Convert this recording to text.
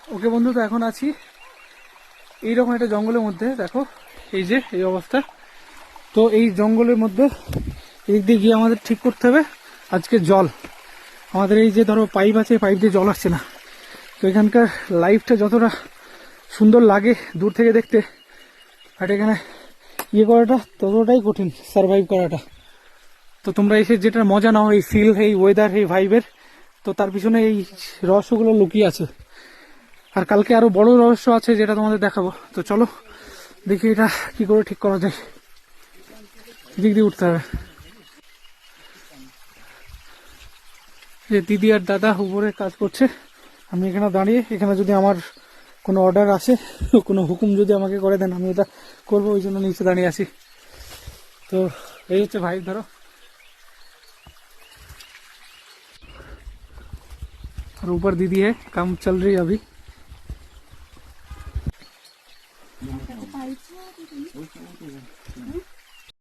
ওকে বন্ধু, তো এখন আছি এইরকম একটা জঙ্গলের মধ্যে। দেখো এই যে এই অবস্থা। তো এই জঙ্গলের মধ্যে এদিক দিয়ে গিয়ে আমাদের ঠিক করতে হবে আজকে জল। আমাদের এই যে ধরো পাইপ আছে, পাইপ দিয়ে জল আসছে না। তো এখানকার লাইফটা যতটা সুন্দর লাগে দূর থেকে দেখতে, বাট এখানে ইয়ে করাটা ততটাই কঠিন, সার্ভাইভ করাটা। তো তোমরা এসে যেটা মজা নাও, এই ফিল, এই ওয়েদার, এই ভাইবের, তো তার পিছনে এই রহস্যগুলো লুকিয়ে আছে। আর কালকে আরো বড় রহস্য আছে যেটা তোমাদের দেখাবো। তো চলো দেখি এটা কি করে ঠিক করা যায়। দিক দিয়ে উঠতে হবে। যে দিদি আর দাদা উপরে কাজ করছে, আমি এখানে দাঁড়িয়ে, এখানে যদি আমার কোনো অর্ডার আসে, কোনো হুকুম যদি আমাকে করে দেন, আমি এটা করবো, ওই জন্য নিচে দাঁড়িয়ে আছি। তো এই হচ্ছে ভাই, ধরো और ऊपर दीदी है, काम चल रही है अभी।